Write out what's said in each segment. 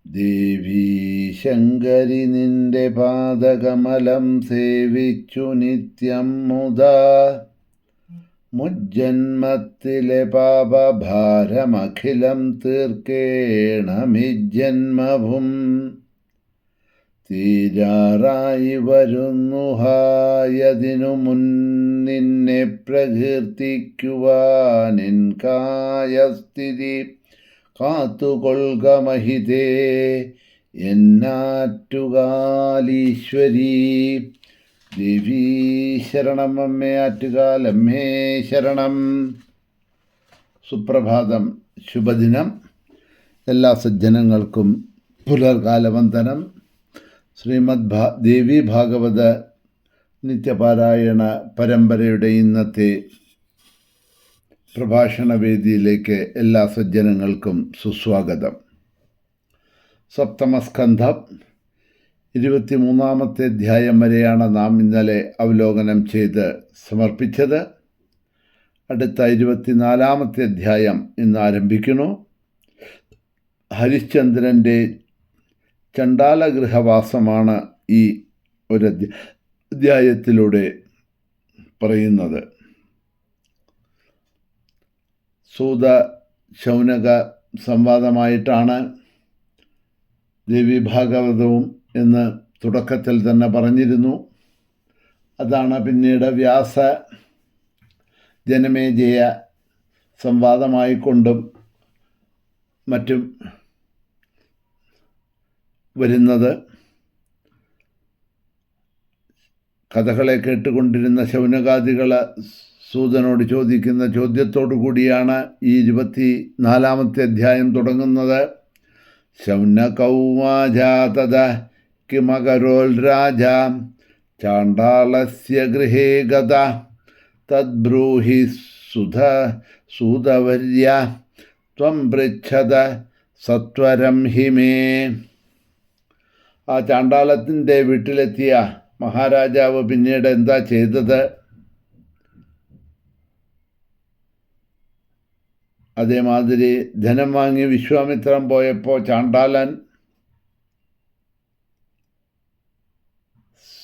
ദേവീ ശങ്കരി നിന്റെ പാദകമലം സേവിച്ചു നിത്യം മുതാ മുജ്ജന്മത്തിലെ പാപഭാരമഖിലം തീർക്കേണമിജ്ജന്മവും തീരാറായി വരുന്നു ഹായതിനു മുന്നിന്നെ പ്രകീർത്തിക്കുവാനിൻ കായസ്ഥിതി കാത്തുകൊള്ളുക മഹിതേ എന്നാറ്റുകാലീശ്വരീ. ദേവീ ശരണം അമ്മേ ആറ്റുകാലമ്മേ ശരണം. സുപ്രഭാതം, ശുഭദിനം. എല്ലാ സജ്ജനങ്ങൾക്കും പുലർകാലവന്ദനം. ശ്രീമദ് ദേവി ഭാഗവത നിത്യപാരായണ പരമ്പരയുടെ ഇന്നത്തെ പ്രഭാഷണ വേദിയിലേക്ക് എല്ലാ സജ്ജനങ്ങൾക്കും സുസ്വാഗതം. സപ്തമസ്കന്ധം 23-ാമത്തെ അധ്യായം വരെയാണ് നാം ഇന്നലെ അവലോകനം ചെയ്ത് സമർപ്പിച്ചത്. അടുത്ത 24-ാമത്തെ അധ്യായം ഇന്ന് ആരംഭിക്കുന്നു. ഹരിശ്ചന്ദ്രൻ്റെ ചണ്ഡാലഗൃഹവാസമാണ് ഈ ഒരു അധ്യായത്തിലൂടെ പറയുന്നത്. സൂത ശൗനക സംവാദമായിട്ടാണ് ദേവി ഭാഗവതവും എന്ന് തുടക്കത്തിൽ തന്നെ പറഞ്ഞിരുന്നു. അതാണ് പിന്നീട് വ്യാസ ജനമേജയ സംവാദമായിക്കൊണ്ടും മറ്റും വരുന്നത്. കഥകളെ കേട്ടുകൊണ്ടിരുന്ന ശൗനകാദികൾ സൂതനോട് ചോദിക്കുന്ന ചോദ്യത്തോടു കൂടിയാണ് ഈ 24-ാമത്തെ അധ്യായം തുടങ്ങുന്നത്. ശൗനകൗവാചാതദ കിമകരോൽ രാജ ചാണ്ഡാളസ്യ ഗൃഹേ ഗത തദ്ബ്രൂഹി സൂതവർയ ത്വം പൃച്ഛത സത്വരം ഹിമേ. ആ ചാണ്ഡാളത്തിൻ്റെ വീട്ടിലെത്തിയ മഹാരാജാവ് പിന്നീട് എന്താ ചെയ്തത്? അതേമാതിരി ധനം വാങ്ങി വിശ്വാമിത്രൻ പോയപ്പോൾ ചാണ്ഡാലൻ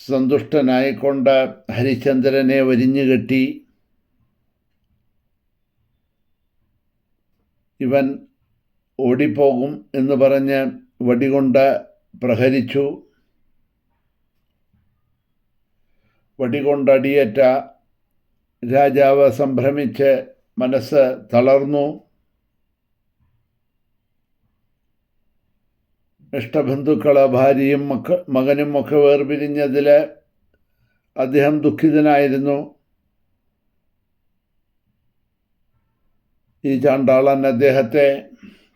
സന്തുഷ്ടനായിക്കൊണ്ട് ഹരിശ്ചന്ദ്രനെ വരിഞ്ഞുകെട്ടി. ഇവൻ ഓടിപ്പോകും എന്ന് പറഞ്ഞ് വടികൊണ്ട് പ്രഹരിച്ചു. വടികൊണ്ടടിയേറ്റ രാജാവ് സംഭ്രമിച്ച് മനസ്സ് തളർന്നു. ഇഷ്ടബന്ധുക്കൾ, ഭാര്യയും മകനും ഒക്കെ വേർപിരിഞ്ഞതിൽ അദ്ദേഹം ദുഃഖിതനായിരുന്നു. ഈ ചാണ്ഡാളൻ അദ്ദേഹത്തെ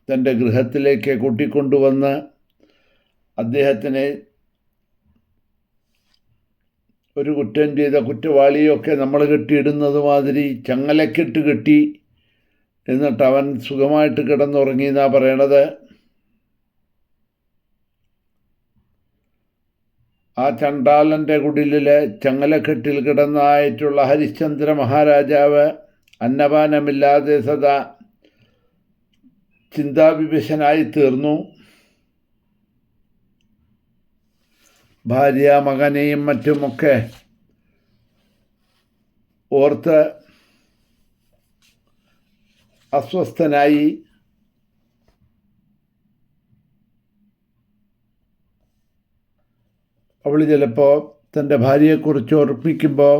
തൻ്റെ ഗൃഹത്തിലേക്ക് കൂട്ടിക്കൊണ്ടുവന്ന് അദ്ദേഹത്തിനെ ഒരു കുറ്റം ചെയ്ത കുറ്റവാളിയൊക്കെ നമ്മൾ കെട്ടിയിടുന്നത് മാതിരി ചങ്ങലക്കിട്ട് കെട്ടി. എന്നിട്ട് അവൻ സുഖമായിട്ട് കിടന്നുറങ്ങിയെന്നാണ് പറയണത്. ആ ചണ്ഡാലൻ്റെ കുടിലിൽ ചങ്ങലക്കെട്ടിൽ കിടന്നായിട്ടുള്ള ഹരിശ്ചന്ദ്ര മഹാരാജാവ് അന്നപാനമില്ലാതെ സദാ ചിന്താവിവശനായി തീർന്നു. ഭാര്യ, മകനെയും മറ്റുമൊക്കെ ഓർത്ത് അസ്വസ്ഥനായി. അവൾ ചിലപ്പോൾ തൻ്റെ ഭാര്യയെക്കുറിച്ച് ഓർമ്മിക്കുമ്പോൾ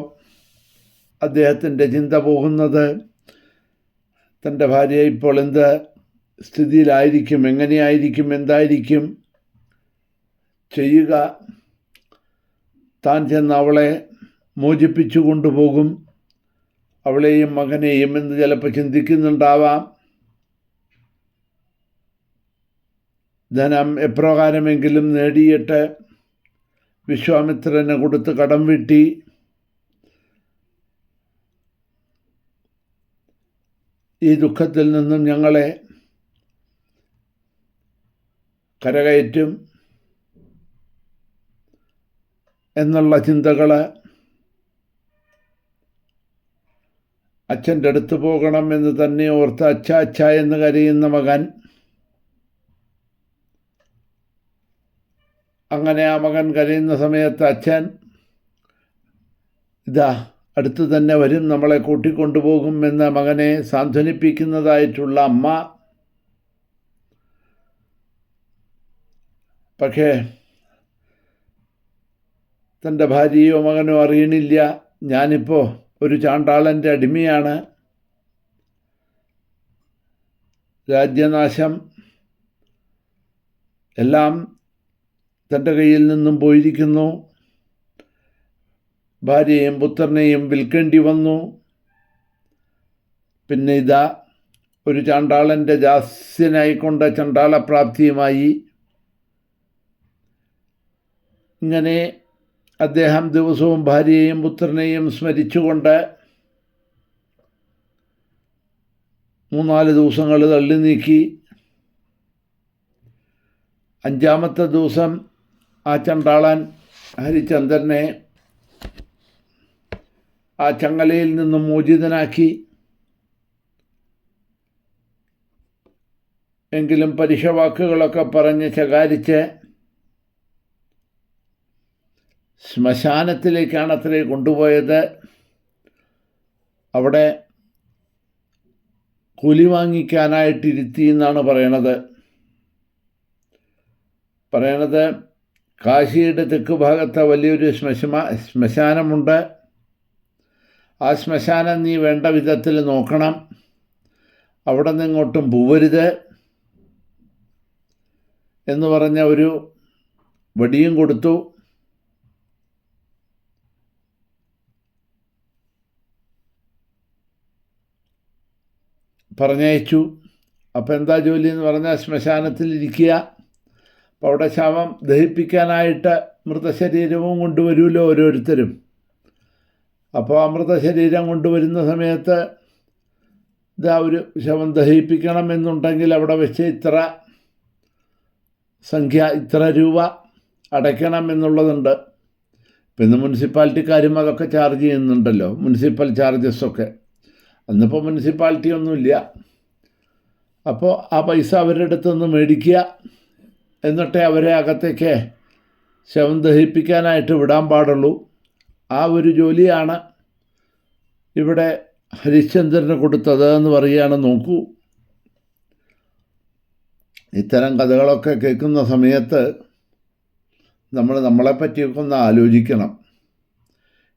അദ്ദേഹത്തിൻ്റെ ചിന്ത പോകുന്നത് തൻ്റെ ഭാര്യ ഇപ്പോൾ എന്ത് സ്ഥിതിയിലായിരിക്കും, എങ്ങനെയായിരിക്കും, എന്തായിരിക്കും ചെയ്യുക. താൻ ചെന്ന് അവളെ മോചിപ്പിച്ചു കൊണ്ടുപോകും, അവളെയും മകനെയും എന്ന് ചിലപ്പോൾ ചിന്തിക്കുന്നുണ്ടാവാം. ധനം എപ്രകാരമെങ്കിലും നേടിയിട്ട് വിശ്വാമിത്രന് കൊടുത്ത് കടം വീട്ടി ഈ ദുഃഖത്തിൽ നിന്നും ഞങ്ങളെ കരകയറ്റും എന്നുള്ള ചിന്തകൾ. അച്ഛൻ്റെ അടുത്ത് പോകണം എന്ന് തന്നെ ഓർത്ത് അച്ഛ അച്ഛ എന്ന് കരയുന്ന മകൻ അങ്ങനെ ആ മകൻ കരയുന്ന സമയത്ത് അച്ഛൻ ഇതാ അടുത്ത് തന്നെ വരും, നമ്മളെ കൂട്ടിക്കൊണ്ടുപോകും എന്ന മകനെ സാന്ത്വനിപ്പിക്കുന്നതായിട്ടുള്ള അമ്മ. പക്ഷേ തൻ്റെ ഭാര്യയോ മകനോ അറിയണില്ല, ഞാനിപ്പോൾ ഒരു ചാണ്ടാളൻ്റെ അടിമയാണ്, രാജ്യനാശം എല്ലാം തൻ്റെ കയ്യിൽ നിന്നും പോയിരിക്കുന്നു, ഭാര്യയെയും പുത്രനെയും വിൽക്കേണ്ടി വന്നു, പിന്നെ ഇതാ ഒരു ചാണ്ടാളൻ്റെ ദാസ്യനായിക്കൊണ്ട് ചണ്ടാളപ്രാപ്തിയുമായി. ഇങ്ങനെ അദ്ദേഹം ദിവസവും ഭാര്യയെയും പുത്രനെയും സ്മരിച്ചുകൊണ്ട് 3-4 ദിവസങ്ങൾ തള്ളി നീക്കി. 5-ാമത്തെ ദിവസം ആ ചണ്ടാളൻ ഹരിചന്ദ്രനെ ആ ചങ്ങലയിൽ നിന്നും മോചിതനാക്കി. എങ്കിലും പരുഷവാക്കുകളൊക്കെ പറഞ്ഞ് ശകാരിച്ച് ശ്മശാനത്തിലേക്കാണ് അത്രേ കൊണ്ടുപോയത്. അവിടെ കൂലി വാങ്ങിക്കാനായിട്ടിരുത്തി എന്നാണ് പറയണത്. കാശിയുടെ തെക്ക് ഭാഗത്ത് വലിയൊരു ശ്മശാനമുണ്ട്. ആ ശ്മശാനം നീ വേണ്ട വിധത്തിൽ നോക്കണം, അവിടെ നിന്നിങ്ങോട്ടും പോവരുത് എന്ന് പറഞ്ഞ ഒരു വടിയും കൊടുത്തു. പറഞ്ഞയച്ചു. അപ്പോൾ എന്താ ജോലി എന്ന് പറഞ്ഞാൽ ശ്മശാനത്തിലിരിക്കുക. അപ്പോൾ അവിടെ ശവം ദഹിപ്പിക്കാനായിട്ട് മൃതശരീരവും കൊണ്ടുവരുമല്ലോ ഓരോരുത്തരും. അപ്പോൾ ആ മൃതശരീരം കൊണ്ടുവരുന്ന സമയത്ത് ഇതാ ഒരു ശവം ദഹിപ്പിക്കണം എന്നുണ്ടെങ്കിൽ അവിടെ വെച്ച് ഇത്ര സംഖ്യ, ഇത്ര രൂപ അടയ്ക്കണം എന്നുള്ളതുണ്ട്. പിന്നെ മുനിസിപ്പാലിറ്റിക്കാരും അതൊക്കെ ചാർജ് ചെയ്യുന്നുണ്ടല്ലോ, മുനിസിപ്പൽ ചാർജസൊക്കെ. അന്നിപ്പോൾ മുനിസിപ്പാലിറ്റി ഒന്നുമില്ല. അപ്പോൾ ആ പൈസ അവരുടെ അടുത്തുനിന്ന് മേടിക്കുക, എന്നിട്ടേ അവരെ അകത്തേക്ക് ശവം ദഹിപ്പിക്കാനായിട്ട് വിടാൻ പാടുള്ളൂ. ആ ഒരു ജോലിയാണ് ഇവിടെ ഹരിശ്ചന്ദ്രന് കൊടുത്തത് എന്ന് പറയുകയാണ്. നോക്കൂ, ഇത്തരം കഥകളൊക്കെ കേൾക്കുന്ന സമയത്ത് നമ്മളെപ്പറ്റിയൊക്കെ ഒന്ന് ആലോചിക്കണം.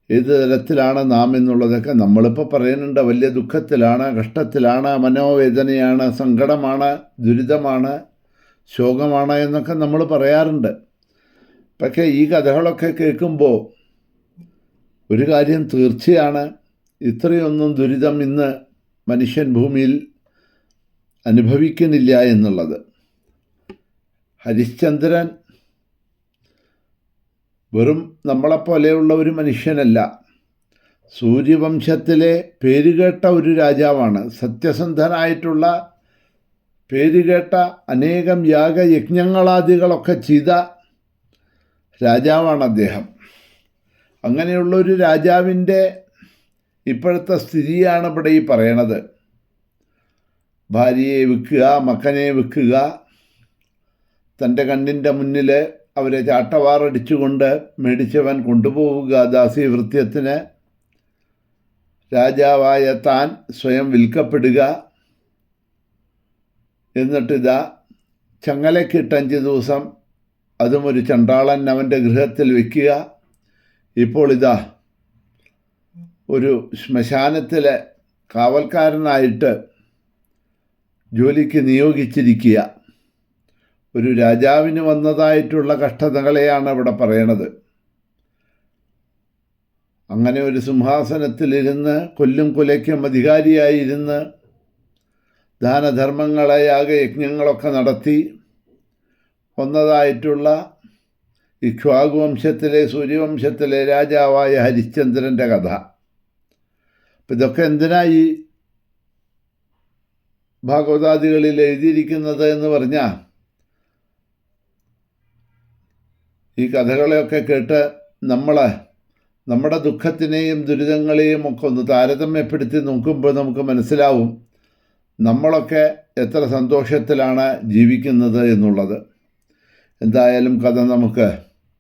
ഏത് തരത്തിലാണ് നാം എന്നുള്ളതൊക്കെ നമ്മളിപ്പോൾ പറയുന്നുണ്ട്. വലിയ ദുഃഖത്തിലാണ്, കഷ്ടത്തിലാണ്, മനോവേദനയാണ്, സങ്കടമാണ്, ദുരിതമാണ്, ശോകമാണ് എന്നൊക്കെ നമ്മൾ പറയാറുണ്ട്. പക്ഷേ ഈ കഥകളൊക്കെ കേൾക്കുമ്പോൾ ഒരു കാര്യം തീർച്ചയാണ്, ഇത്രയൊന്നും ദുരിതം ഇന്ന് മനുഷ്യൻ ഭൂമിയിൽ അനുഭവിക്കുന്നില്ല എന്നുള്ളത്. ഹരിശ്ചന്ദ്രൻ വെറും നമ്മളെപ്പോലെയുള്ള ഒരു മനുഷ്യനല്ല, സൂര്യവംശത്തിലെ പേരുകേട്ട ഒരു രാജാവാണ്. സത്യസന്ധനായിട്ടുള്ള പേരുകേട്ട അനേകം യാഗയജ്ഞങ്ങളാദികളൊക്കെ ചെയ്ത രാജാവാണ് അദ്ദേഹം. അങ്ങനെയുള്ളൊരു രാജാവിൻ്റെ ഇപ്പോഴത്തെ സ്ഥിതിയാണ് ഇവിടെ ഈ പറയണത്. ഭാര്യയെ വിൽക്കുക, മകനെ വിൽക്കുക, തൻ്റെ കണ്ണിൻ്റെ മുന്നിൽ അവരെ ചാട്ടവാറടിച്ചുകൊണ്ട് മേടിച്ചവൻ കൊണ്ടുപോവുക ദാസ്യവൃത്യത്തിന്, രാജാവായ താൻ സ്വയം വിൽക്കപ്പെടുക, എന്നിട്ടിതാ ചങ്ങലക്കിട്ട് 5 ദിവസം അതും ഒരു ചണ്ടാളൻ അവൻ്റെ ഗൃഹത്തിൽ വയ്ക്കുക. ഇപ്പോൾ ഇതാ ഒരു ശ്മശാനത്തിലെ കാവൽക്കാരനായിട്ട് ജോലിക്ക് നിയോഗിച്ചിരിക്കുക. ഒരു രാജാവിന് വന്നതായിട്ടുള്ള കഷ്ടതകളെയാണ് ഇവിടെ പറയണത്. അങ്ങനെ ഒരു സിംഹാസനത്തിലിരുന്ന് കൊല്ലും കൊലയ്ക്കും അധികാരിയായിരുന്ന് ദാനധർമ്മങ്ങളെ യാഗയജ്ഞങ്ങളൊക്കെ നടത്തി വന്നതായിട്ടുള്ള ഇക്ഷ്വാകു വംശത്തിലെ സൂര്യവംശത്തിലെ രാജാവായ ഹരിശ്ചന്ദ്രൻ്റെ കഥ. അപ്പം ഇതൊക്കെ എന്തിനായി ഭാഗവതാദികളിൽ എഴുതിയിരിക്കുന്നത് എന്ന് പറഞ്ഞാൽ, ഈ കഥകളെയൊക്കെ കേട്ട് നമ്മുടെ ദുഃഖത്തിനെയും ദുരിതങ്ങളെയും ഒക്കെ ഒന്ന് താരതമ്യപ്പെടുത്തി നോക്കുമ്പോൾ നമുക്ക് മനസ്സിലാവും നമ്മളൊക്കെ എത്ര സന്തോഷത്തിലാണ് ജീവിക്കുന്നത് എന്നുള്ളത്. എന്തായാലും കഥ നമുക്ക്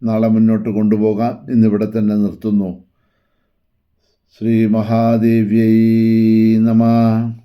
നാളെ മുന്നോട്ട് കൊണ്ടുപോകാം. ഇന്നിവിടെ തന്നെ നിർത്തുന്നു. ശ്രീ മഹാദേവ്യൈ നമഃ.